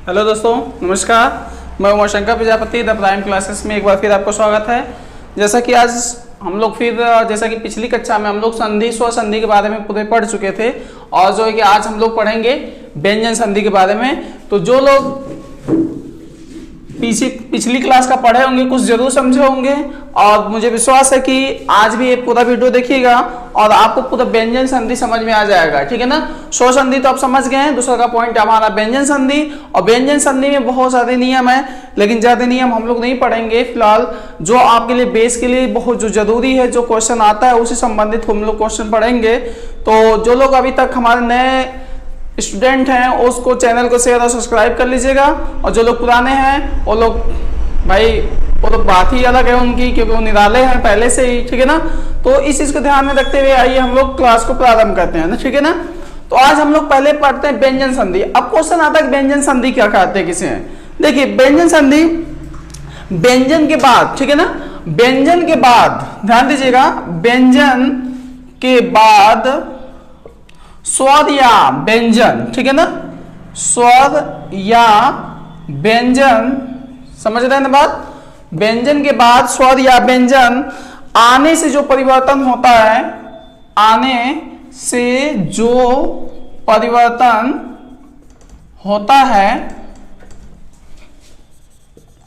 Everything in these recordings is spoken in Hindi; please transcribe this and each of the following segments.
हेलो दोस्तों, नमस्कार। मैं Umashankar Prajapati the prime classes में एक बार फिर आपको स्वागत है। जैसा कि आज हम लोग फिर जैसा कि पिछली कक्षा में हम लोग संधि स्व संधि के बारे में पूरे पढ़ चुके थे और जो है कि आज हम लोग पढ़ेंगे व्यंजन संधि के बारे में। तो जो लोग पिछली क्लास का पढ़े होंगे कुछ जरूर समझे होंगे और मुझे विश्वास है कि आज भी ये पूरा वीडियो देखिएगा और आपको पूरा व्यंजन संधि समझ में आ जाएगा। ठीक है ना। स्व संधि तो आप समझ गए हैं। दूसरा का पॉइंट हमारा व्यंजन संधि, और व्यंजन संधि में बहुत सारे नियम है, लेकिन ज्यादा नियम हम लोग नहीं पढ़ेंगे फिलहाल। जो आपके लिए बेस के लिए बहुत जो जरूरी है, जो क्वेश्चन आता है उसी संबंधित हम लोग क्वेश्चन पढ़ेंगे। तो जो लोग अभी तक हमारे नए स्टूडेंट हैं उसको चैनल को शेयर और सब्सक्राइब कर लीजिएगा, और जो लोग पुराने हैं वो लोग भाई वो तो बात ही अलग है उनकी, क्योंकि वो निराले हैं पहले से ही। ठीक है ना। तो इस चीज को ध्यान में रखते हुए आइए हम लोग क्लास को प्रारंभ करते हैं ना। ठीक है ना। तो आज हम लोग पहले पढ़ते हैं व्यंजन संधि। अब क्वेश्चन आता है व्यंजन संधि क्या कहते हैं किसे। देखिए व्यंजन संधि व्यंजन के बाद, ठीक है ना, व्यंजन के बाद ध्यान दीजिएगा, व्यंजन के बाद स्वर या व्यंजन, ठीक है ना, स्वर या व्यंजन, समझ रहे हैं ना बात। व्यंजन के बाद स्वर या व्यंजन आने से जो परिवर्तन होता है, आने से जो परिवर्तन होता है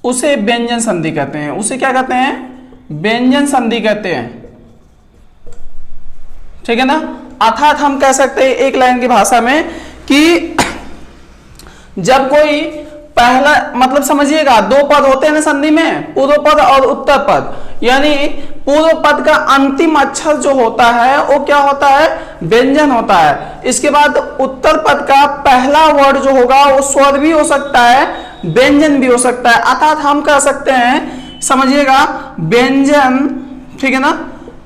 उसे व्यंजन संधि कहते हैं। उसे क्या कहते हैं? व्यंजन संधि कहते हैं। ठीक है ना। अर्थात हम कह सकते हैं एक लाइन की भाषा में कि जब कोई पहला, मतलब समझिएगा, दो पद होते हैं ना संधि में, पूर्व पद और उत्तर पद, यानी पूर्व पद का अंतिम अक्षर जो होता है वो क्या होता है? व्यंजन होता है। इसके बाद उत्तर पद का पहला वर्ड जो होगा वो स्वर भी हो सकता है, व्यंजन भी हो सकता है। अर्थात हम कह सकते हैं, समझिएगा, व्यंजन, ठीक है ना,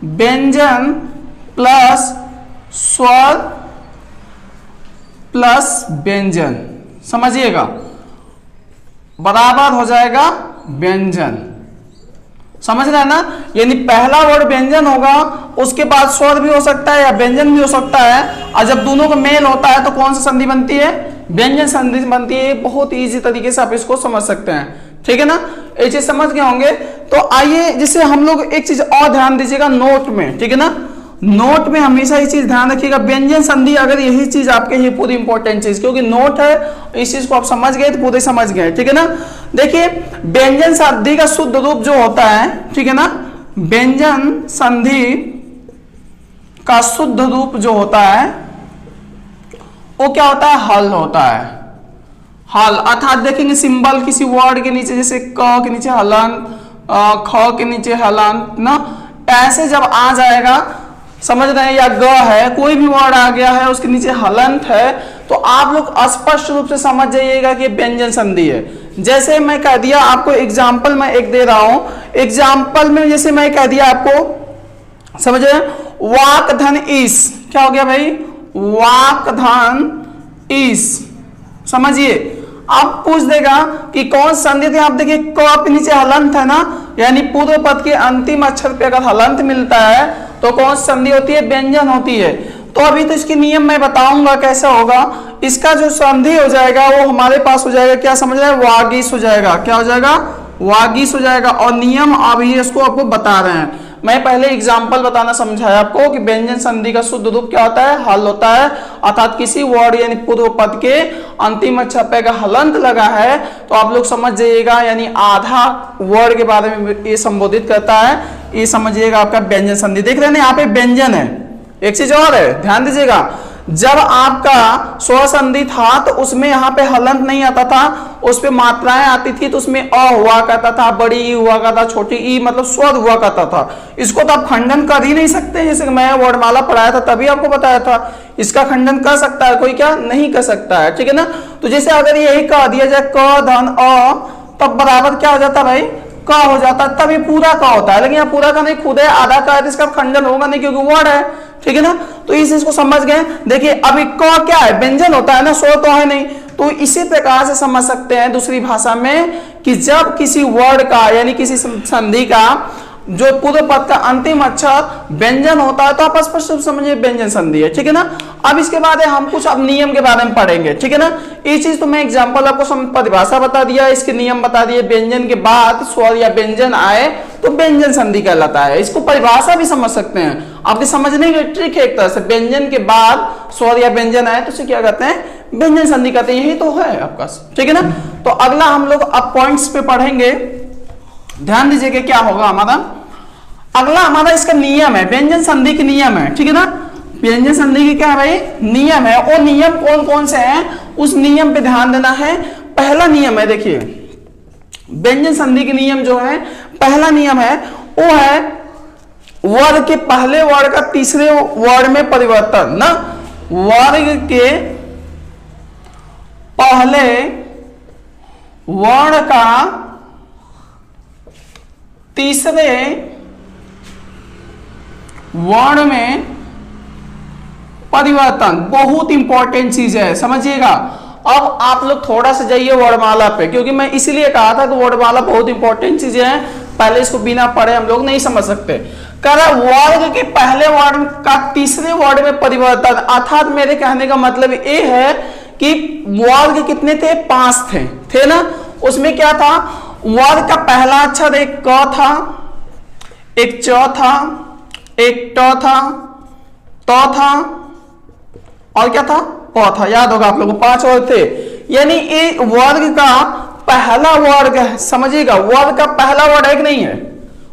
व्यंजन प्लस स्वर प्लस व्यंजन, समझिएगा, बराबर हो जाएगा व्यंजन। समझ रहे हैं ना। यानी पहला वर्ड व्यंजन होगा, उसके बाद स्वर भी हो सकता है या व्यंजन भी हो सकता है, और जब दोनों का मेल होता है तो कौन सी संधि बनती है? व्यंजन संधि बनती है। बहुत इजी तरीके से आप इसको समझ सकते हैं। ठीक है ना। ये चीज समझ गए होंगे। तो आइए, जिससे हम लोग एक चीज और ध्यान दीजिएगा नोट में, ठीक है ना, नोट में हमेशा ये चीज ध्यान रखिएगा, व्यंजन संधि, अगर यही चीज आपके लिए पूरी इंपॉर्टेंट चीज, क्योंकि नोट है, इस चीज को आप समझ गए तो पूरे समझ गए। ठीक है ना। देखिए व्यंजन संधि का शुद्ध रूप जो होता है, ठीक है ना, व्यंजन संधि का शुद्ध रूप जो होता है वो क्या होता है? हल होता है। हल अर्थात देखेंगे सिंबल किसी वर्ड के नीचे, जैसे क के नीचे हलंत, ख के नीचे हलंत ना, ऐसे जब आ जाएगा, समझ रहे हैं, या ग है, कोई भी वर्ड आ गया है उसके नीचे हलंत है, तो आप लोग स्पष्ट रूप से समझ जाइएगा कि व्यंजन संधि है। जैसे मैं कह दिया आपको, एग्जाम्पल मैं एक दे रहा हूं, एग्जाम्पल में जैसे मैं कह दिया आपको, समझ रहे हैं, वाक धन इस, क्या हो गया भाई? वाक धन इस, समझिए। अब पूछ देगा कि कौन संधि थी। आप देखिए क के नीचे हलंत है ना, यानी पूर्व पद के अंतिम अक्षर पे अगर हलंत मिलता है तो कौन संधि होती है? व्यंजन होती है। तो अभी तो इसके नियम मैं बताऊंगा कैसा होगा। इसका जो संधि हो जाएगा वो हमारे पास हो जाएगा, क्या समझ रहे हैं? वागीश हो जाएगा। क्या हो जाएगा? वागीश हो जाएगा। और नियम अभी इसको आपको बता रहे हैं। मैं पहले एग्जाम्पल बताना समझाया आपको कि व्यंजन संधि का शुद्ध रूप क्या होता है? हल होता है। अर्थात किसी वर्ड यानी पूर्व पद के अंतिम अक्षर पे अगर हलंत लगा है तो आप लोग समझ जाइएगा, यानी आधा वर्ड के बारे में ये संबोधित करता है, ये समझिएगा आपका व्यंजन संधि। देख रहे हैं यहाँ पे व्यंजन है। एक चीज और है, ध्यान दीजिएगा, जब आपका स्व संधि था तो उसमें यहाँ पे हलंत नहीं आता था, उस पे मात्राएं आती थी, तो उसमें अ हुआ करता था, बड़ी ई हुआ करता, छोटी ई मतलब स्वर हुआ करता था। इसको तो आप खंडन कर ही नहीं सकते। जैसे मैं वर्णमाला पढ़ाया था तभी आपको बताया था, इसका खंडन कर सकता है कोई? क्या नहीं कर सकता है। ठीक है ना। तो जैसे अगर यही कह दिया जाए क धन अ, तब बराबर क्या हो जाता भाई? क हो जाता, तब ये पूरा का होता है। लेकिन यहाँ पूरा का नहीं, खुद है, आधा का है, तो इसका खंडन होगा नहीं क्योंकि वर्ड है। ठीक है ना। तो इस चीज को समझ गए। देखिए अभी क क्या है? व्यंजन होता है ना, स्वर तो है नहीं। तो इसी प्रकार से समझ सकते हैं दूसरी भाषा में कि जब किसी वर्ड का यानी किसी संधि का जो पूरे पद का अंतिम अक्षर व्यंजन होता है तो आप स्पष्ट रूप से समझिए व्यंजन संधि है, ठीक है ना। अब इसके बाद हम कुछ अब नियम के बारे में पढ़ेंगे, ठीक है ना। ये चीज तो मैं एग्जांपल आपको परिभाषा बता दिया, इसके नियम बता दिए। व्यंजन के बाद स्वर या व्यंजन आए तो व्यंजन संधि कहलाता है। इसको परिभाषा भी समझ सकते हैं, आपके समझने की ट्रिक है एक तरह से। व्यंजन के बाद स्वर या व्यंजन आए तो उसे क्या कहते हैं, व्यंजन संधि कहते हैं। यही तो है आपका, ठीक है ना। तो अगला हम लोग अब पॉइंट्स पे पढ़ेंगे, ध्यान दीजिएगा क्या होगा हमारा। अगला हमारा इसका नियम है, व्यंजन संधि के नियम है, ठीक है ना। व्यंजन संधि के क्या है भाई, नियम है। वो नियम कौन कौन से हैं उस नियम पे ध्यान देना है। पहला नियम है, देखिए व्यंजन संधि के नियम जो है, पहला नियम है वो है वर्ग के पहले वर्ड का तीसरे वर्ड में परिवर्तन ना। वर्ग के पहले वर्ण का तीसरे वर्ण में परिवर्तन बहुत इंपॉर्टेंट चीज है, समझिएगा। अब आप लोग थोड़ा सा जाइए वर्णमाला पे, क्योंकि मैं इसलिए कहा था कि वर्णमाला बहुत इंपॉर्टेंट चीजें हैं, पहले इसको बिना पढ़े हम लोग नहीं समझ सकते। कह रहा वर्ग के पहले वर्ण का तीसरे वर्ण में परिवर्तन, अर्थात मेरे कहने का मतलब ये है कि वर्ग कितने थे, 5 थे ना। उसमें क्या था, वर्ग का पहला अक्षर एक क था, एक च था, एक ट था, त था और क्या था, प था। याद होगा आप लोगों को 5 वर्ग थे। यानी ये वर्ग का पहला वर्ग है, समझिएगा। वर्ग का पहला वर्ग एक नहीं है,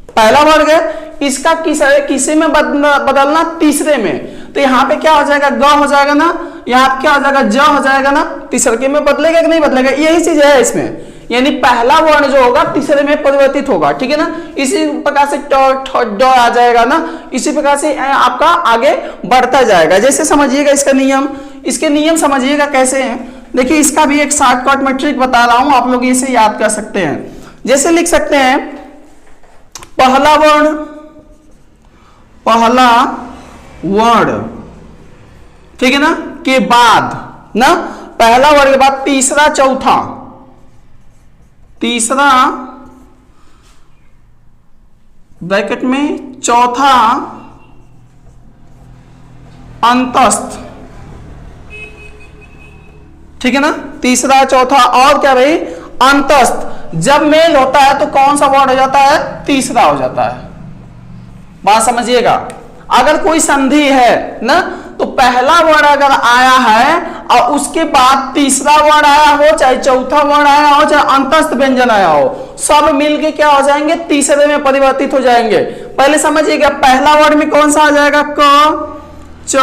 पहला वर्ग है। इसका किसे में बदलना, तीसरे में। तो यहाँ पे क्या हो जाएगा, ग हो जाएगा ना, यहाँ पे क्या हो जाएगा, ज हो जाएगा ना। तीसरे में बदलेगा कि नहीं बदलेगा, यही चीज है इसमें। यानी पहला वर्ण जो होगा तीसरे में परिवर्तित होगा, ठीक है ना। इसी प्रकार से ड आ जाएगा ना, इसी प्रकार से आपका आगे बढ़ता जाएगा। जैसे समझिएगा इसका नियम, इसके नियम समझिएगा कैसे हैं। देखिए इसका भी एक शॉर्टकट में ट्रिक बता रहा हूं, आप लोग इसे याद कर सकते हैं। जैसे लिख सकते हैं पहला वर्ण, ठीक है ना, के बाद ना, पहला वर्ण के बाद तीसरा चौथा, तीसरा ब्रैकेट में चौथा अंतस्थ, ठीक है ना। तीसरा चौथा और क्या भाई, अंतस्थ। जब मेल होता है तो कौन सा वर्ड हो जाता है, तीसरा हो जाता है। बात समझिएगा। अगर कोई संधि है ना, तो पहला वर्ड अगर आया है और उसके बाद तीसरा वर्ड आया हो, चाहे चौथा वर्ड आया हो, चाहे अंतस्थ व्यंजन आया हो, सब मिलके क्या हो जाएंगे, तीसरे में परिवर्तित हो जाएंगे। पहले समझिएगा, पहला वर्ड में कौन सा आ जाएगा, क, च,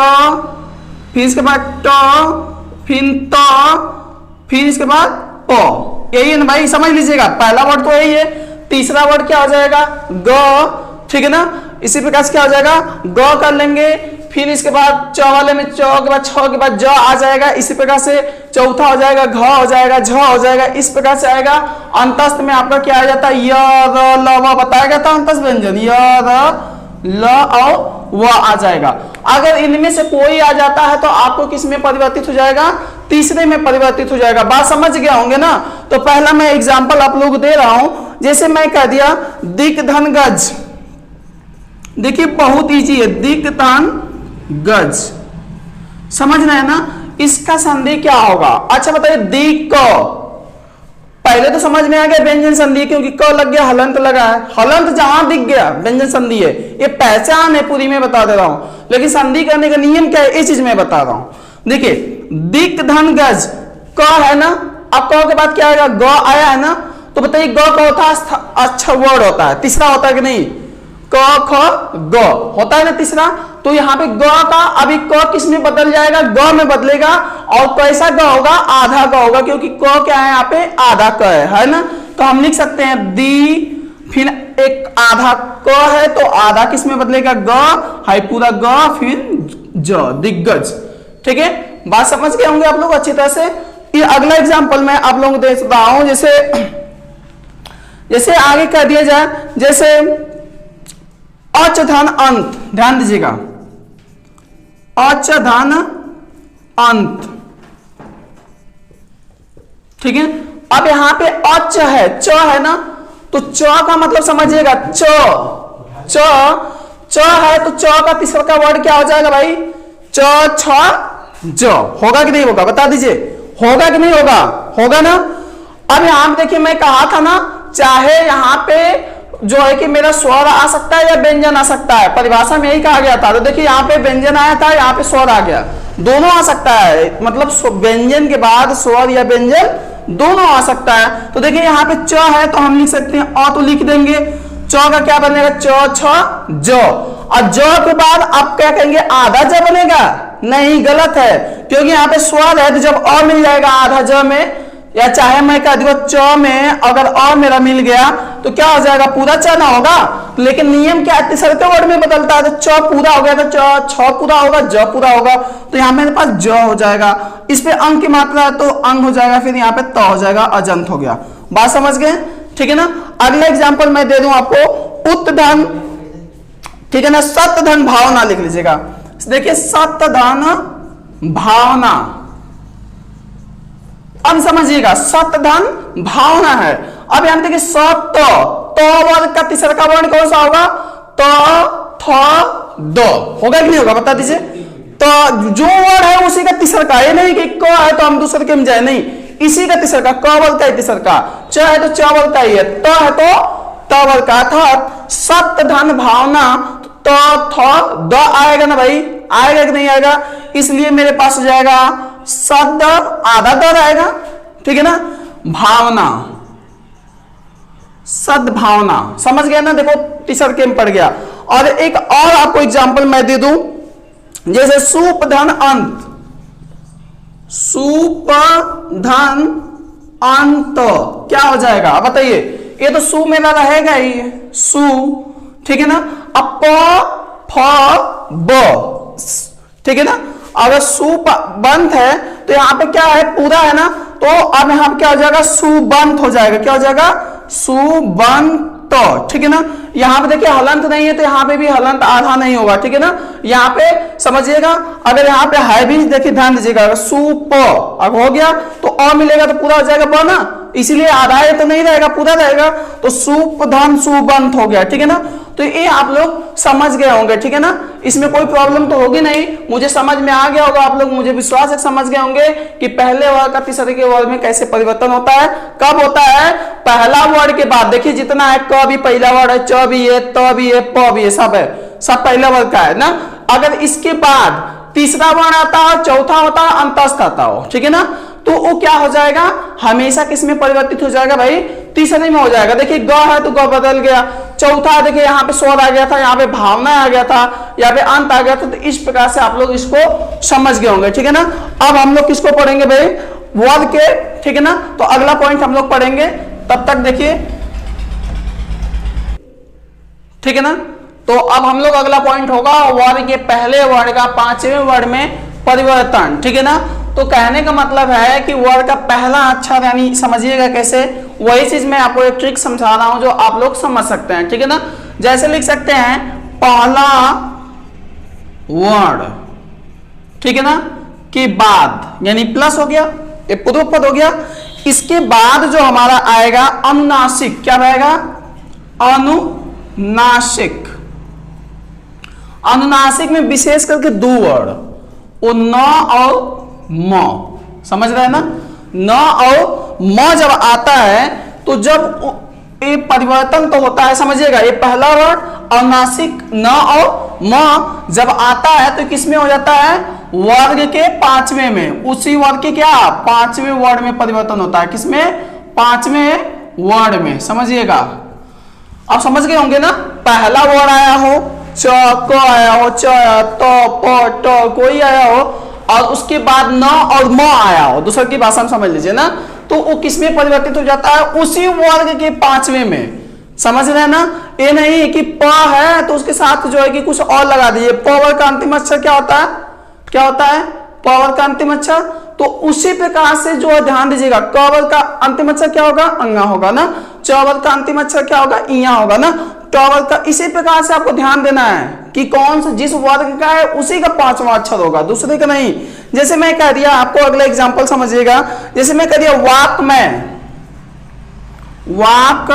फिर इसके बाद ट, फिर त, फिर इसके बाद प। यही है ना भाई, समझ लीजिएगा। पहला वर्ड तो यही है, तीसरा वर्ड क्या हो जाएगा, ग, ठीक है ना। इसी प्रकार से क्या हो जाएगा, ग कर लेंगे, फिर इसके बाद च वाले में च के बाद छ के बाद ज आ जाएगा। इसी प्रकार से चौथा हो जाएगा, घ हो जाएगा, झ हो जाएगा। इस प्रकार से आएगा। अंतस्थ में आपका क्या आ जाता है, य, र, ल, व बताया गया था अंतस्थ व्यंजन, य, र, ल और व आ जाएगा। अगर इनमें से कोई आ जाता है तो आपको किस में परिवर्तित हो जाएगा, तीसरे में परिवर्तित हो जाएगा। बात समझ गया होंगे ना। तो पहला मैं एग्जांपल आप लोग दे रहा हूं। जैसे मैं कह दिया दिक धन गज, देखिए बहुत इजी है, दिक धन गज, समझना है ना। इसका संधि क्या होगा, अच्छा बताइए। दिक क, पहले तो समझ में आ गया व्यंजन संधि, क्योंकि क लग गया, हलंत लगा है। हलंत जहां दिख गया व्यंजन संधि है, ये पहचान है पूरी, में बता दे रहा हूं। लेकिन संधि करने का नियम क्या है, ये चीज मैं बता रहा हूं। देखिए दिक धन गज, क है ना, अब क के बाद क्या आएगा, ग आया है ना। तो बताइए ग का होता अच्छा वर्ड होता है, तीसरा होता है कि नहीं, क ख ग होता है ना तीसरा। तो यहाँ पे ग का अभी क किस में बदल जाएगा, ग में बदलेगा। और कैसा ग होगा, आधा ग होगा, क्योंकि क क्या है यहाँ पे, आधा क है ना। तो हम लिख सकते हैं दी, फिर एक आधा क है तो आधा किस में बदलेगा, ग है पूरा ग, फिर ज, दिग्गज, ठीक है। बात समझ गए होंगे आप लोग अच्छी तरह से। ये अगला एग्जाम्पल मैं आप लोगों को दे रहा हूं। जैसे आगे कर दिया जाए, जैसे अच धन अंत, ध्यान दीजिएगा, अच धन अंत, ठीक है। अब यहां पे अच है, च है ना, तो च का मतलब समझिएगा, च च च है तो च का तीसरा का वर्ड क्या हो जाएगा भाई? च छ ज। होगा कि नहीं होगा बता दीजिए, होगा कि नहीं होगा? होगा ना। अब यहां देखिए मैं कहा था ना, चाहे यहां पे जो है कि मेरा स्वर आ सकता है या व्यंजन आ सकता है, परिभाषा में यही कहा गया था। तो देखिए यहाँ पे व्यंजन आया था, यहाँ पे स्वर आ गया, दोनों आ सकता है, मतलब व्यंजन के बाद स्वर या व्यंजन दोनों आ सकता है। तो देखिए यहाँ पे च है तो हम लिख सकते हैं अ, तो लिख देंगे च का क्या बनेगा? च छ ज। और ज के बाद आप क्या कहेंगे? आधा ज बनेगा? नहीं, गलत है, क्योंकि यहाँ पे स्वर है तो जब अ मिल जाएगा आधा ज में, या चाहे मैं कह दूंगा च में अगर अ मेरा मिल गया तो क्या हो जाएगा? पूरा च ना होगा। लेकिन नियम क्या है? तीसरे वर्ड में बदलता है, तो च पूरा हो गया तो च छ पूरा होगा, ज पूरा होगा, तो यहाँ मेरे पास ज हो जाएगा। इस पे अंक की मात्रा है तो अंग हो जाएगा, फिर यहाँ पे त हो जाएगा, अजंत हो गया। बात समझ गए? ठीक है ना। अगला एग्जाम्पल मैं दे दूं आपको, उत्धन, ठीक है ना, सत धन भावना लिख लीजिएगा। देखिए सत धन भावना, अब समझिएगा सत धन भावना है। अब यहां देखिए सत, तो वर्ग का तीसरा का वर्ण कौन सा होगा? त थ द। होगा कि नहीं होगा बता दीजिए? तो जो वर्ड है उसी का तीसरा का, ये नहीं कि क है तो हम दूसरे के में जाए, नहीं, इसी का तीसरा का, क वर्ग का तीसरा का, च है तो च वर्ग का ही है, त है तो त वर्ग का, अर्थात सत धन भावना, तो थ द आएगा ना भाई? आएगा कि नहीं आएगा? इसलिए मेरे पास हो जाएगा सद, आधा द आएगा, ठीक है ना, भावना, सद्भावना। समझ गया ना? देखो तीसरा के में पड़ गया। और एक और आपको एग्जांपल मैं दे दूं, जैसे सूप धन अंत, सूप धन अंत क्या हो जाएगा बताइए? ये तो सु मेरा रहेगा ही, सु, ठीक है ना। अब प फ ब, ठीक है ना। अगर सुबंत है तो यहाँ पे क्या है? पूरा है ना, तो अब यहाँ पे क्या हो जाएगा? सुबंत हो जाएगा। क्या हो जाएगा? सुबंत, ठीक है ना। यहाँ पे देखिए हलंत नहीं है तो यहाँ पे भी हलंत आधा नहीं होगा, ठीक है ना। यहाँ पे समझिएगा, अगर यहाँ पे है भी देखिए ध्यान दीजिएगा, सुप अब हो गया तो अ मिलेगा तो पूरा हो जाएगा ब ना, इसलिए आधा है तो नहीं रहेगा, पूरा रहेगा, तो सुप धन सुबंत हो गया, ठीक है ना। तो ये आप लोग समझ गए होंगे, ठीक है ना। इसमें कोई प्रॉब्लम तो होगी नहीं, मुझे समझ में आ गया होगा, आप लोग मुझे विश्वास है समझ गए होंगे कि पहले वर्ड का तीसरे के वर्ड में कैसे परिवर्तन होता है, कब होता है? पहला वर्ड के बाद। देखिए जितना है, क भी पहला वर्ड है, च भी है, त भी है, प भी है, सब है, सब पहला वर्ड का है ना। अगर इसके बाद तीसरा वर्ण आता हो, चौथा होता है, अंतस्थ आता हो, ठीक है ना, तो वो क्या हो जाएगा? हमेशा किस में परिवर्तित हो जाएगा भाई? तीसरे में हो जाएगा। देखिए ग है तो ग बदल गया, चौथा देखिए यहाँ पे स्वर आ गया था, यहाँ पे भावना आ गया था, यहाँ पे अंत आ गया था। तो इस प्रकार से आप लोग इसको समझ गए होंगे, ठीक है ना। अब हम लोग किसको पढ़ेंगे भाई? वर्ग के, ठीक है ना। तो अगला पॉइंट हम लोग पढ़ेंगे, तब तक देखिए, ठीक है ना। तो अब हम लोग अगला पॉइंट होगा वर्ग के पहले वर्ड का पांचवें वर्ड में परिवर्तन, ठीक है ना। तो कहने का मतलब है कि वर्ड का पहला अक्षर, यानी समझिएगा कैसे, वही चीज मैं आपको एक ट्रिक समझा रहा हूं जो आप लोग समझ सकते हैं, ठीक है ना। जैसे लिख सकते हैं पहला वर्ड, ठीक है ना, के बाद, यानी प्लस हो गया, ये पूर्व पद हो गया, इसके बाद जो हमारा आएगा अनुनासिक, क्या रहेगा? अनुनासिक। अनुनासिक में विशेष करके दो वर्ड, वो न और म, समझ रहे हैं ना। न और म जब आता है तो जब ये परिवर्तन तो होता है, समझिएगा, ये पहला वर्ड अनुनासिक न और म जब आता है तो किस में हो जाता है? वर्ग के पांचवें में, उसी वर्ग के क्या? पांचवें वर्ड में परिवर्तन होता है। किसमें? पांचवें वर्ड में, समझिएगा। आप समझ गए होंगे ना। पहला वर्ड आया हो, च क आया हो, च त प ट कोई आया हो, और उसके बाद न और म आया हो, दूसरे की भाषा में समझ लीजिए ना, तो वो किसमें परिवर्तित हो जाता है? उसी वर्ग के पांचवें में, समझ रहे हैं ना। ये नहीं कि प है तो उसके साथ जो है कि कुछ और लगा दीजिए। प वर्ग का अंतिम अक्षर क्या होता है? क्या होता है? प वर्ग का अंतिम अक्षर। तो उसी प्रकार से जो है ध्यान दीजिएगा, क वर्ग का अंतिम अक्षर क्या होगा? अंगा होगा ना। च वर्ग का अंतिम अक्षर क्या होगा? इया होगा ना। ट वर्ग का, इसी प्रकार से आपको ध्यान देना है कि कौन सा जिस वर्ग का है उसी का पांचवा अक्षर होगा, दूसरे का नहीं। जैसे मैं कह दिया आपको, अगला एग्जांपल समझिएगा, जैसे मैं कह दिया वाक में, वाक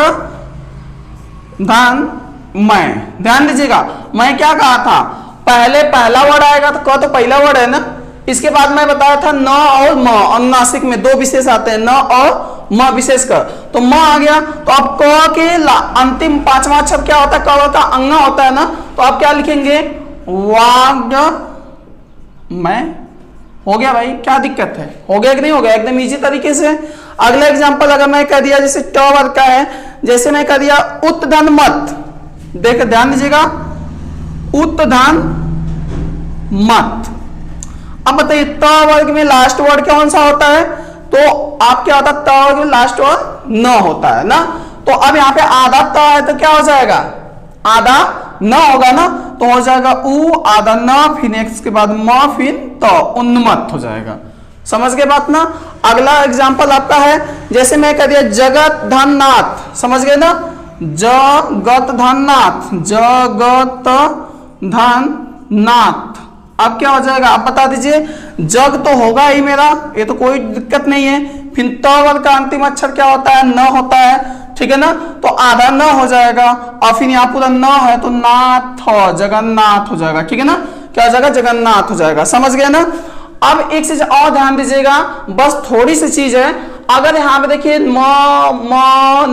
धन मैं, ध्यान दीजिएगा, मैं क्या कहा था, पहले पहला वर्ड आएगा तो क तो पहला वर्ड है ना, इसके बाद मैं बताया था न और म, अनुनासिक में दो विशेष आते हैं, न और म विशेष कर, तो म आ गया। तो अब क के अंतिम पांचवा अक्षर क्या होता है, क का अंगा होता है ना, तो आप क्या लिखेंगे, वाग मैं। हो गया भाई, क्या दिक्कत है, हो गया कि नहीं हो गया, एकदम इजी तरीके से। अगला एग्जांपल अगर मैं कह दिया जैसे ट वर्ग का है, जैसे मैं कह दिया उत्धन मत, देख ध्यान दीजिएगा, उत्धन मत। अब बताइए त वर्ग में लास्ट वर्ड कौन सा होता है, तो आप क्या होता है, त वर्ग में लास्ट वर्ड न होता है ना, तो अब यहाँ पे आधा त है तो क्या हो जाएगा, आधा न होगा ना, तो हो जाएगा उ, आधा न, फिर एक्स के बाद म, फिर त, उन्मत्त हो जाएगा। समझ गए बात ना। अगला एग्जांपल आपका है, जैसे मैं कह दिया जगत धन नाथ, समझ गए ना, जगत धन नाथ, जगत धन नाथ। अब क्या हो जाएगा, आप बता दीजिए, जग तो होगा ही मेरा, ये तो कोई दिक्कत नहीं है, फिर त वर्ग का अंतिम अक्षर क्या होता है, न होता है, ठीक है ना, तो आधा न हो जाएगा, और फिर यहाँ पूरा न है तो नाथ, जगन्नाथ हो जाएगा, ठीक है ना, क्या हो जाएगा, जगन्नाथ हो जाएगा। समझ गए ना। अब एक चीज और ध्यान दीजिएगा, बस थोड़ी सी चीज है, अगर यहाँ पे देखिए म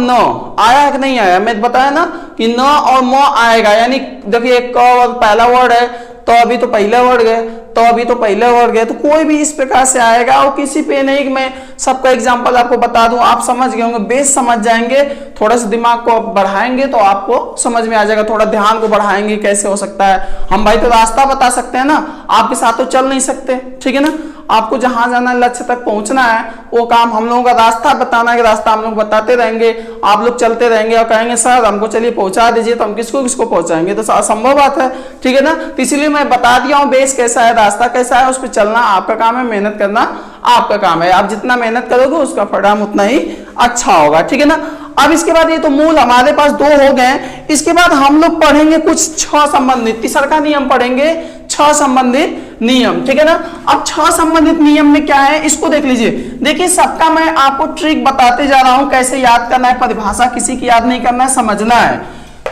न आया है कि नहीं आया, मैं बताया ना कि न और म आएगा, यानी देखिए क पहला वर्ड है तो अभी तो पहला वर्ड गए, तो अभी तो पहला वर्ड गए, तो कोई भी इस प्रकार से आएगा, और किसी पे नहीं कि मैं सबका एग्जांपल आपको बता दूं, आप समझ गए होंगे, बेस समझ जाएंगे, थोड़ा सा दिमाग को बढ़ाएंगे तो आपको समझ में आ जाएगा, थोड़ा ध्यान को बढ़ाएंगे कैसे हो सकता है। हम भाई तो रास्ता बता सकते हैं ना, आपके साथ तो चल नहीं सकते, ठीक है ना, आपको जहां जाना है, लक्ष्य तक पहुंचना है, वो काम हम लोगों का रास्ता बताना है, रास्ता हम लोग बताते रहेंगे, आप लोग चलते रहेंगे और कहेंगे सर हमको चलिए पहुंचा दीजिए, तो हम किसको किसको पहुंचाएंगे, तो असंभव बात है, ठीक है ना। तो इसलिए मैं बता दिया हूं बेस कैसा है, रास्ता कैसा है, उस पर चलना आपका काम है, मेहनत करना आपका काम है, आप जितना मेहनत करोगे उसका परिणाम उतना ही अच्छा होगा, ठीक है ना। अब इसके बाद ये तो मूल हमारे पास दो हो गए, इसके बाद हम लोग पढ़ेंगे कुछ छह संबंधित, तीसरा का नियम पढ़ेंगे, छह संबंधित नियम, ठीक है ना। अब छह संबंधित नियम में क्या है, इसको देख लीजिए। देखिए सबका मैं आपको ट्रिक बताते जा रहा हूं, कैसे याद करना है, परिभाषा किसी की याद नहीं करना है, समझना है।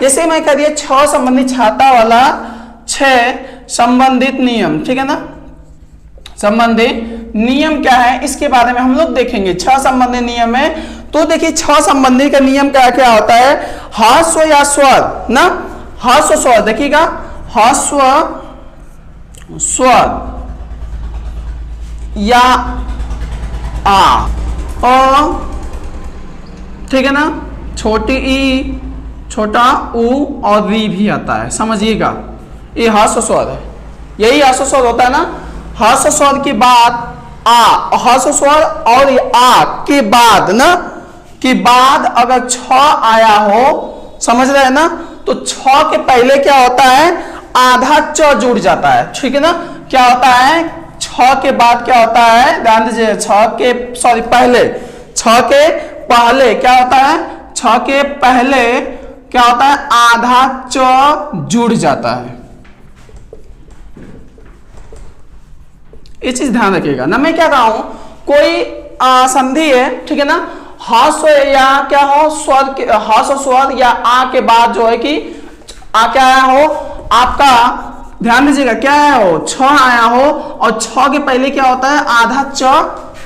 जैसे मैं कह दिया छह संबंधित, छाता वाला छह संबंधित नियम, ठीक है ना, संबंधित नियम क्या है इसके बारे में हम लोग देखेंगे। छह संबंधित नियम है, तो देखिए छह संबंधित का नियम क्या क्या होता है, ह्रस्व या स्वर ना, ह्रस्व स्वर, देखिएगा ह्रस्व स्वर या आ, ठीक है ना, छोटी ई, छोटा ऊ और री भी आता है, समझिएगा, ये ह्रस्व स्वर है, यही ह्रस्व स्वर होता है ना। ह्रस्व स्वर के बाद आ, ह्रस्व स्वर और आ के बाद ना, के बाद अगर छ आया हो, समझ रहे हैं ना, तो छ के पहले क्या होता है, आधा च जुड़ जाता है, ठीक है ना। क्या होता है, छ के बाद क्या होता है, ध्यान दीजिए, छ के पहले क्या होता है, छ के पहले क्या होता है, आधा च जुड़ जाता है, ये चीज ध्यान रखिएगा ना। मैं क्या कहा हूं, कोई संधि है, ठीक है ना, ह्रस्व या क्या हो, स्वर, ह्रस्व स्वर या आ के बाद जो है कि आ क्या आया हो आपका, ध्यान दीजिएगा, क्या आया हो, छ आया हो, और छ के पहले क्या होता है, आधा च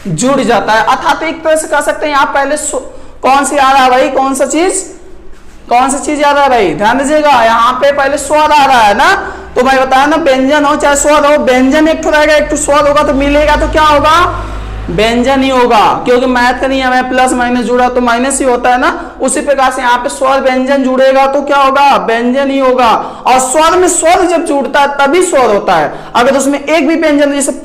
जुड़ जाता है, अर्थात एक तरह से कह सकते हैं, आप पहले कौन सी आ रहा है भाई, कौन सा चीज, कौन सी चीज आ रहा है भाई, ध्यान दीजिएगा, यहाँ पे पहले स्वर आ रहा है ना, तो मैं बताया ना, व्यंजन हो चाहे स्वर हो, व्यंजन एक ठो रहेगा, एक ठो स्वर होगा, तो मिलेगा तो क्या होगा, व्यंजन ही होगा, क्योंकि मैथ का नियम है, प्लस माइनस जुड़ा तो माइनस ही होता है ना। उसी प्रकार से यहाँ पे स्वर व्यंजन जुड़ेगा तो क्या होगा, व्यंजन ही होगा, और स्वर में स्वर जब जुड़ता है तभी स्वर होता है, अगर उसमें एक भी व्यंजन, जैसे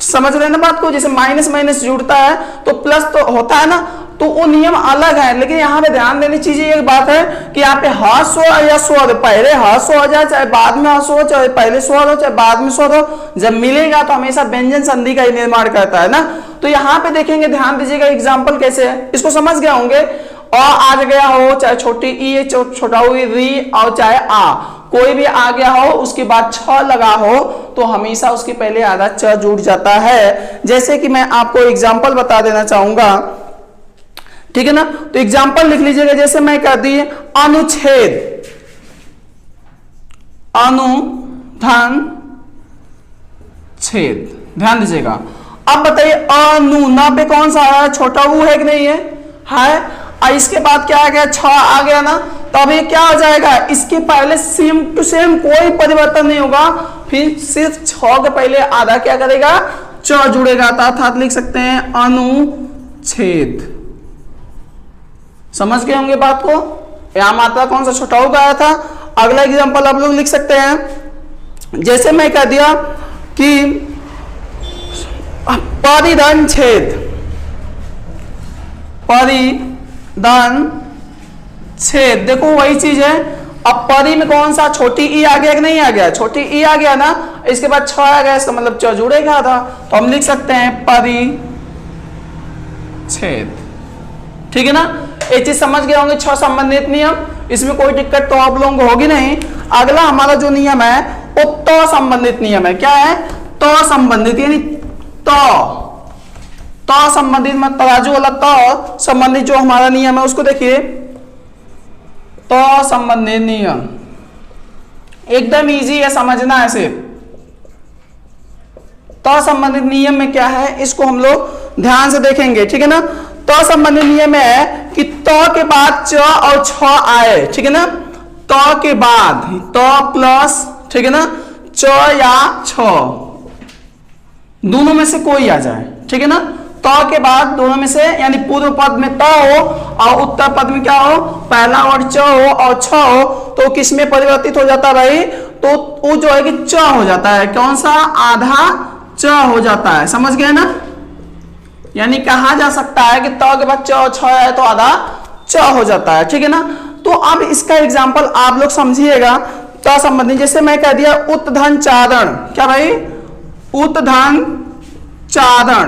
समझ रहे हैं ना बात को, जैसे माइनस माइनस जुड़ता है तो प्लस तो होता है ना, तो वो नियम अलग है। लेकिन यहाँ पे ध्यान देने चीज एक बात है कि यहाँ पे ह्रस्व या स्वर, पहले ह्रस्व हो जाए चाहे बाद में ह्रस्व हो, चाहे पहले स्वर हो चाहे बाद में स्वर हो, जब मिलेगा तो हमेशा व्यंजन संधि का ही निर्माण करता है ना। तो यहाँ पे देखेंगे, ध्यान दीजिएगा, एग्जाम्पल कैसे है, इसको समझ गए होंगे। आ गया हो, चाहे छोटी ई, छोटा री, और चाहे आ, कोई भी आ गया हो, उसके बाद छ लगा हो, तो हमेशा उसके पहले आधा च जुड़ जाता है। जैसे कि मैं आपको एग्जाम्पल बता देना चाहूंगा, ठीक है ना, तो एग्जाम्पल लिख लीजिएगा, जैसे मैं कह दी अनुच्छेद, अनुधन छेद। ध्यान दीजिएगा। अब बताइए अनु ना पे कौन सा है, छोटा ऊ है कि नहीं है। और इसके बाद क्या आ गया, छ आ गया ना, तो अब ये क्या हो जाएगा, इसके पहले सेम टू सेम कोई परिवर्तन नहीं होगा, फिर सिर्फ छ के पहले आधा क्या करेगा, च जुड़ेगा, अर्थात लिख सकते हैं अनुच्छेद। समझ गए होंगे बात को। यहां मात्रा कौन सा छोटा ऊ का आया था। अगला एग्जांपल आप लोग लिख सकते हैं, जैसे मैं कह दिया कि परिधन छेद, परिधन छेद, देखो वही चीज है। अब परि में कौन सा, छोटी ई आ गया कि नहीं आ गया, छोटी ई आ गया ना, इसके बाद छ आ गया, इसका मतलब च जुड़ेगा था, तो हम लिख सकते हैं परिछेद। ठीक है ना, ये चीज समझ गए होंगे। छ संबंधित नियम, इसमें कोई दिक्कत तो आप लोगों को होगी नहीं। अगला हमारा जो नियम है वो तो संबंधित नियम है। क्या है, तो संबंधित, यानी तो संबंधित में तराजू वाला तो संबंधित जो हमारा नियम है उसको देखिए। तो संबंधित नियम एकदम इजी है समझना है सिर्फ। तो संबंधित नियम में क्या है, इसको हम लोग ध्यान से देखेंगे। ठीक है ना, तो संबंधित नियम में है कि तो के बाद च और छ आए। ठीक है ना, तो के बाद तो प्लस, ठीक है ना, च या छ, दोनों में से कोई आ जाए। ठीक है ना, तो के बाद दोनों में से, यानी पूर्व पद में तो हो और उत्तर पद में क्या हो, पहला वर्ड च हो और छ हो, तो किस में परिवर्तित हो जाता है भाई, तो वो जो है कि च हो जाता है। कौन सा, आधा च हो जाता है। समझ गए ना, यानी कहा जा सकता है कि तो के बाद च और छ है तो आधा च हो जाता है। ठीक है ना, तो अब इसका एग्जाम्पल आप लोग समझिएगा। तो संबंधी जैसे मैं कह दिया उत्धन चारण, क्या भाई, उत्धन चारण।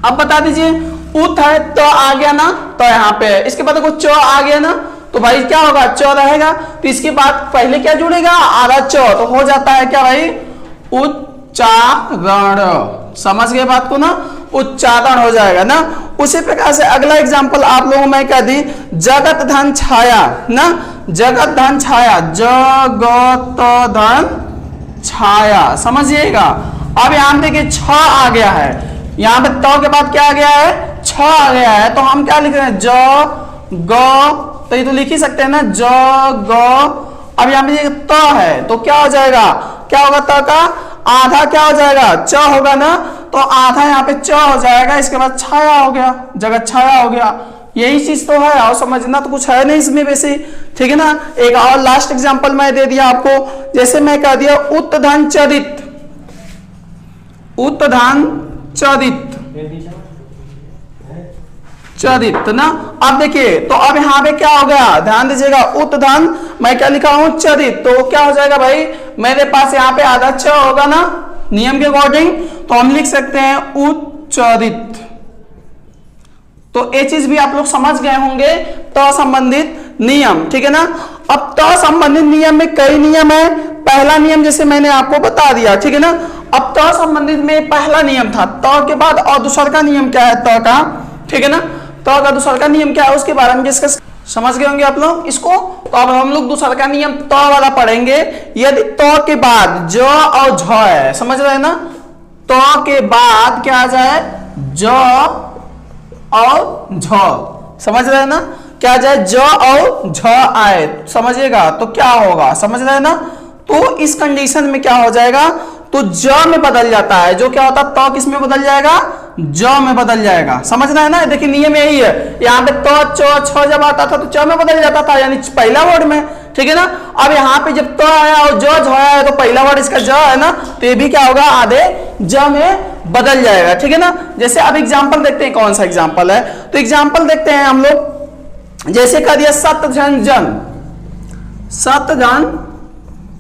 अब बता दीजिए, उत है तो आ गया ना, तो यहाँ पे इसके बाद देखो च आ गया ना, तो भाई क्या होगा, च रहेगा, तो इसके बाद पहले क्या जुड़ेगा, आधा च, तो हो जाता है क्या भाई, उच्चारण। समझ गए बात को ना, उच्चारण हो जाएगा ना। उसी प्रकार से अगला एग्जांपल आप लोगों में कह दी, जगत धन छाया ना, जगत धन छाया, जगत धन छाया। समझिएगा। अब यहां देखिए छ आ गया है, यहां पे तो के बाद क्या आ गया है, छ आ गया है, तो हम क्या लिख रहे हैं, ज ग, तो ये तो लिख ही सकते हैं ना, ज ग। अब यहां पे तो है तो क्या हो जाएगा, क्या होगा, तो का आधा क्या हो जाएगा, च होगा ना, तो आधा यहाँ पे च हो जाएगा, इसके बाद छाया हो गया, जगत छाया हो गया। यही चीज तो है, और समझना तो कुछ है नहीं इसमें वैसे। ठीक है ना, एक और लास्ट एग्जांपल मैं दे दिया आपको, जैसे मैं कह दिया उत्धन चरित, उत्धन चरित, चरित ना। अब देखिए, तो अब यहाँ पे क्या हो गया, ध्यान दीजिएगा, उत्धन मैं क्या लिखा हूं, चरित, तो क्या हो जाएगा भाई, मेरे पास यहाँ पे आधा च होगा ना नियम के अकॉर्डिंग, तो हम लिख सकते हैं उच्चरित। तो ये चीज भी आप लोग समझ गए होंगे, तो संबंधित नियम। ठीक है ना, अब तो संबंधित नियम में कई नियम है। पहला नियम जैसे मैंने आपको बता दिया, ठीक है ना। अब तो संबंधित में पहला नियम था, तो के बाद और दूसरा का नियम क्या है, तो का, ठीक है ना, तो का दूसरा का नियम क्या है उसके बारे में डिस्कस, समझ गए होंगे आप लोग इसको। तो अब हम लोग दूसरा का नियम तो वाला पढ़ेंगे। यदि तो के बाद ज और झ है, समझ रहे हैं ना, तो के बाद क्या आ जाए, ज और झ, समझ रहे हैं ना, क्या आ जाए, ज और झ आए, समझिएगा, तो क्या होगा, समझ रहे हैं ना। तो इस कंडीशन में क्या हो जाएगा, तो ज में बदल जाता है, जो क्या होता है, तो किस में बदल जाएगा, ज में बदल जाएगा। समझ रहे हैं ना, देखिए नियम यही है, यहाँ पे तो च छ जब आता था तो च में बदल जाता था, यानी पहला वर्ड में, ठीक है ना। अब यहाँ पे जब तो आया और ज झ आया, तो पहला वर्ड इसका ज है ना, तो ये भी क्या होगा, आधे ज में बदल जाएगा। ठीक है ना, जैसे अब एग्जाम्पल देखते हैं, कौन सा एग्जाम्पल है, तो एग्जाम्पल देखते हैं हम लोग। जैसे कह दिया सतधन जन, सतधन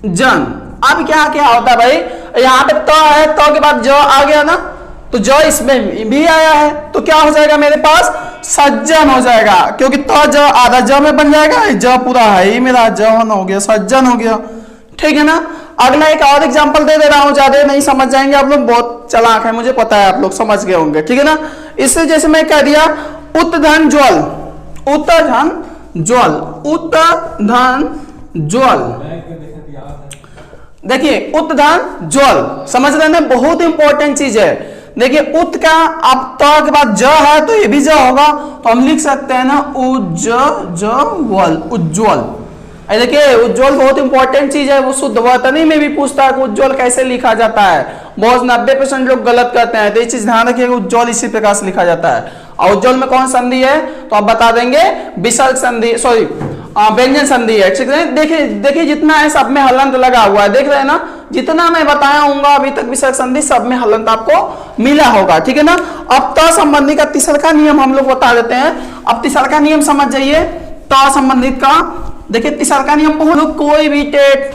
जन। अब क्या क्या होता है भाई, यहाँ पे तो है, तो के बाद ज आ गया ना, तो ज इसमें भी आया है, तो क्या हो जाएगा मेरे पास, सज्जन हो जाएगा, क्योंकि तो ज आधा ज में बन जाएगा, ज पूरा है ही मेरा, जन हो गया, सज्जन हो गया। ठीक है ना, अगला एक और एग्जांपल दे रहा हूं, ज्यादा नहीं समझ जाएंगे आप लोग, बहुत चालाक है मुझे पता है, आप लोग समझ गए होंगे। ठीक है ना, इससे जैसे मैं कह दिया उत्धन ज्वल, उत्धन ज्वल, उत्धन ज्वल, देखिए उत धन ज्वल, समझ रहे ना, बहुत इंपॉर्टेंट चीज है। देखिए उत का अब त के बाद ज है तो ये भी ज होगा, तो हम लिख सकते हैं ना उज्ज्वल, उज्ज्वल। देखिए उज्ज्वल बहुत इंपॉर्टेंट चीज है, वो शुद्ध वर्तनी में भी पूछता है कि उज्ज्वल कैसे लिखा जाता है। बहुत 90% लोग गलत करते हैं, तो ये चीज ध्यान रखिएगा, उज्ज्वल इसी प्रकार से लिखा जाता है। और उज्ज्वल में कौन संधि है तो आप बता देंगे, विसर्ग संधि, सॉरी व्यंजन संधि है, ठीक है। देखिए देखिए जितना है सब में हलंत लगा हुआ है, देख रहे हैं ना, जितना मैं बताया हूँ अभी तक विसर्ग संधि सब में हलंत आपको मिला होगा, ठीक है ना। अब त संबंधी का तीसरा नियम हम लोग बता देते हैं। अब तीसरा नियम समझ जाइए, त संबंधित का। देखिए तीसरा नियम बहुत, कोई भी TET,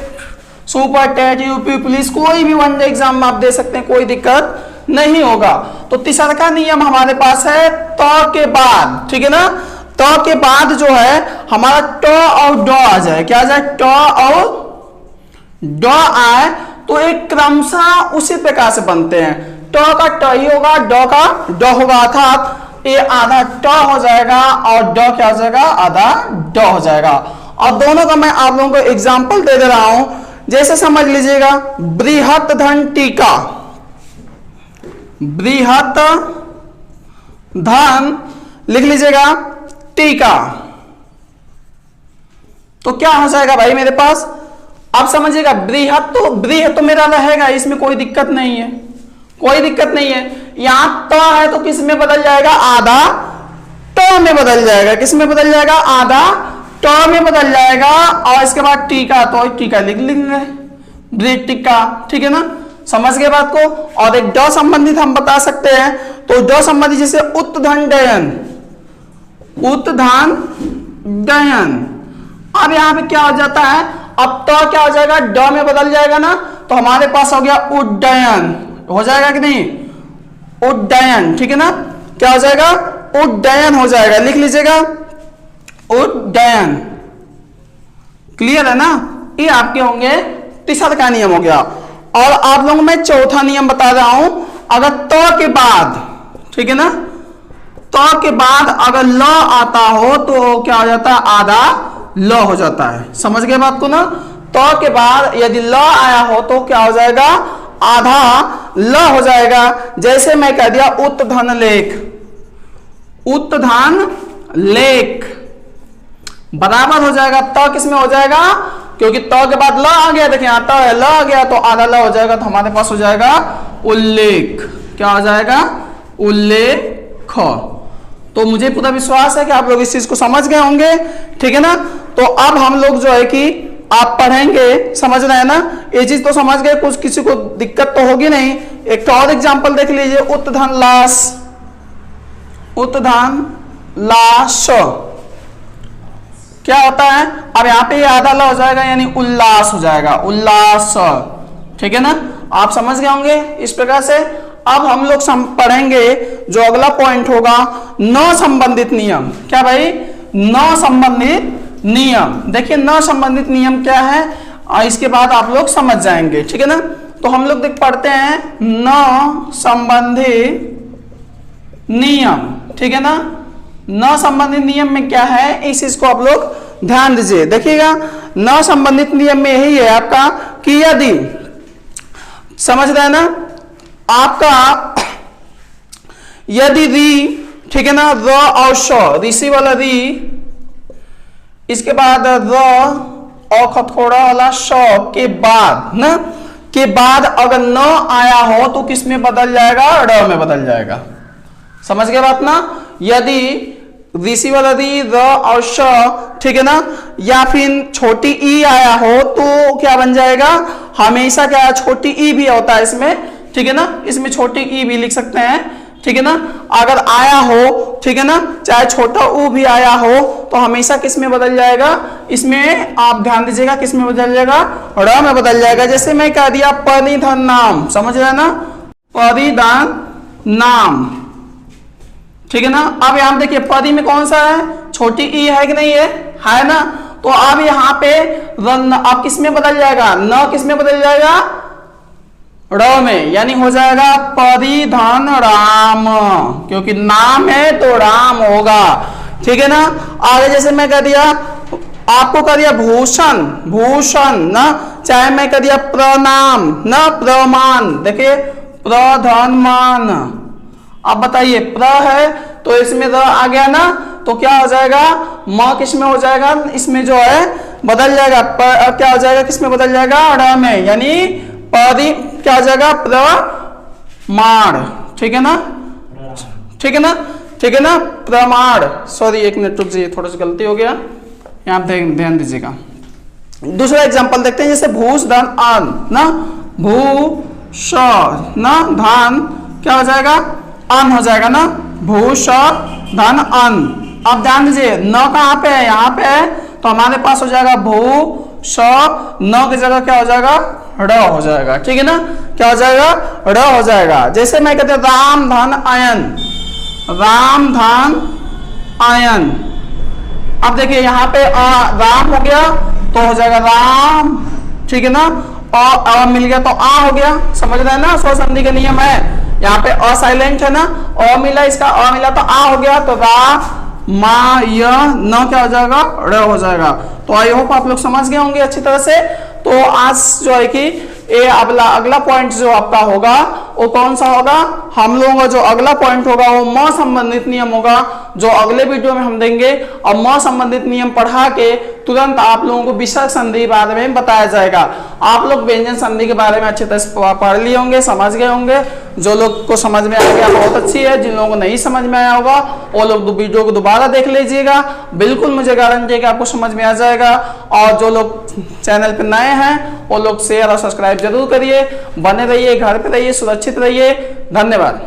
super TET, UP police, कोई भी वन डे एग्जाम में आप दे सकते हैं, कोई दिक्कत नहीं होगा। तो तीसरा नियम हमारे पास है त के बाद, ठीक है ना। त के बाद जो है हमारा ट और ड आ जाए, क्या आ जाए, ट और ड आए तो एक क्रमशः उसी प्रकार से बनते हैं। ट का ट ही होगा, ड का ड होगा, अर्थात ये आधा ट हो जाएगा और ड क्या हो जाएगा, आधा ड हो जाएगा। और दोनों का मैं आप लोगों को एग्जाम्पल दे दे रहा हूं, जैसे समझ लीजिएगा, बृहत धन टीका, बृहत धन लिख लीजिएगा टीका, तो क्या हो जाएगा भाई मेरे पास, आप समझिएगा, बृहत तो मेरा रहेगा, इसमें कोई दिक्कत नहीं है, कोई दिक्कत नहीं है। यहां त है तो किस में बदल जाएगा, आधा ट में बदल जाएगा, किस में बदल जाएगा, आधा ट में बदल जाएगा। और इसके बाद टीका, तो टीका लिख लेंगे, बृहत टीका, ठीक है ना, समझ गए बात को। और एक ड संबंधित हम बता सकते हैं, तो ड संबंधी जैसे उत्धन डयन, उत्धन डयन। अब यहां पे क्या हो जाता है, अब तो क्या हो जाएगा, ड में बदल जाएगा ना, तो हमारे पास हो गया उड्डयन, हो जाएगा कि नहीं, उड्डयन, ठीक है ना, क्या हो जाएगा, उड्डयन हो जाएगा, लिख लीजिएगा उड्डयन, क्लियर है ना। ये आपके होंगे तीसरा का नियम हो गया। और आप लोगों में चौथा नियम बता रहा हूं, अगर त के बाद, ठीक है ना, त के बाद अगर ल आता हो तो क्या हो जाता है, आधा ल हो जाता है, समझ गए बात को ना। त के बाद यदि ल आया हो तो क्या हो जाएगा, आधा ल हो जाएगा। जैसे मैं कह दिया उत्धन लेख, उत्धन लेख बराबर हो जाएगा, त किसमें हो जाएगा, क्योंकि त के बाद ल आ गया, देखिए आता है ल आ गया तो आधा ल हो जाएगा, तो हमारे पास हो जाएगा उल्लेख, क्या हो जाएगा, उल्लेख। तो मुझे पूरा विश्वास है कि आप लोग इस चीज को समझ गए होंगे, ठीक है ना। तो अब हम लोग जो है कि आप पढ़ेंगे, समझ रहे हैं ना, ये चीज तो समझ गए, कुछ किसी को दिक्कत तो होगी नहीं। एक और एग्जांपल देख लीजिए, उत्धन लाश, उत्धन लाश क्या होता है, अब यहाँ पे आधा ल हो जाएगा, यानी उल्लास हो जाएगा, उल्लास, ठीक है ना, आप समझ गए होंगे इस प्रकार से। अब हम लोग पढ़ेंगे जो अगला पॉइंट होगा, न संबंधित नियम। क्या भाई, न संबंधित नियम। देखिए न संबंधित नियम क्या है, इसके बाद आप लोग समझ जाएंगे, ठीक है ना। तो हम लोग देख पढ़ते हैं न संबंधित नियम, ठीक है ना। न संबंधित नियम में क्या है, इस चीज को आप लोग ध्यान दीजिए। देखिएगा न संबंधित नियम में यही है आपका कि यदि, समझ रहे हैं ना, आपका यदि री, ठीक है ना, र और श, ऋषि वाला री, इसके बाद र और खथोड़ा वाला श के बाद ना, के बाद अगर न आया हो तो किस में बदल जाएगा, र में बदल जाएगा, समझ गए बात ना। यदि ऋषि वाला री, र और श, ठीक है ना, या फिर छोटी ई आया हो तो क्या बन जाएगा, हमेशा क्या छोटी ई भी होता है इसमें, ठीक है ना, इसमें छोटी ई भी लिख सकते हैं, ठीक है ना। अगर आया हो, ठीक है ना, चाहे छोटा ऊ भी आया हो तो हमेशा किस में बदल जाएगा, इसमें आप ध्यान दीजिएगा, किस में बदल जाएगा, र में बदल जाएगा। जैसे मैं कह दिया परिधन नाम, समझ रहे ना, परिधन नाम, ठीक है ना। अब यहां देखिए पदी में कौन सा है, छोटी ई है कि नहीं है ना। तो अब यहाँ पे अब किस में बदल जाएगा, न किस में बदल जाएगा, र में, यानी हो जाएगा परिधन राम, क्योंकि नाम है तो राम होगा, ठीक है ना। आगे जैसे मैं कह दिया, आपको कह दिया भूषण, भूषण ना, चाहे मैं कह दिया प्रनाम ना प्रमान, देखिए प्रधानमान। अब बताइए प्र है तो इसमें र आ गया ना, तो क्या हो जाएगा म किस में हो जाएगा, इसमें जो है बदल जाएगा, क्या हो जाएगा किस में बदल जाएगा, ड़ में, यानी परि क्या हो जाएगा प्रमाण। ठीक है ना, ठीक है ना, ठीक है ना, प्रमाण। सॉरी एक मिनट रुक जाइए, थोड़ा सा गलती हो गया, यहाँ पे ध्यान दीजिएगा। दूसरा एग्जांपल देखते हैं, जैसे भूष धन अन्न ना, भूष ना धन क्या हो जाएगा अन्न हो जाएगा ना, भूष धन अन्न। अब ध्यान दीजिए न कहाँ पे है, यहाँ पे है, तो हमारे पास हो जाएगा भू स, न की जगह क्या हो जाएगा ड़ हो जाएगा। ठीक है ना, क्या हो जाएगा ड़ हो जाएगा। जैसे मैं कहते राम धन आयन, राम धन आयन। अब देखिए यहाँ पे राम हो गया तो हो जाएगा राम, ठीक है ना, और मिल गया तो आ हो गया, समझ रहे हैं ना, स्वर संधि का नियम है। यहाँ पे अ साइलेंट है ना, अ मिला, इसका अ मिला तो आ हो गया, तो रा मा य न क्या हो जाएगा ड़ हो जाएगा। तो आई होप आप लोग समझ गए होंगे अच्छी तरह से। तो आज जो है कि ये अगला पॉइंट जो आपका होगा वो कौन सा होगा, हम लोगों का जो अगला पॉइंट होगा वो म संबंधित नियम होगा, जो अगले वीडियो में हम देंगे। और म संबंधित नियम पढ़ा के तुरंत आप लोगों को विसर्ग संधि के बारे में बताया जाएगा। आप लोग व्यंजन संधि के बारे में अच्छी तरह से पढ़ लिए होंगे, समझ गए होंगे। जो लोग को समझ में आ गया बहुत अच्छी है, जिन लोगों को नहीं समझ में आया होगा वो लोग वीडियो को दोबारा देख लीजिएगा, बिल्कुल मुझे गारंटी है कि आपको समझ में आ जाएगा। और जो लोग चैनल पर नए हैं वो लोग शेयर और सब्सक्राइब जरूर करिए, बने रहिए, घर पे रहिए, सुरक्षित रहिए। धन्यवाद।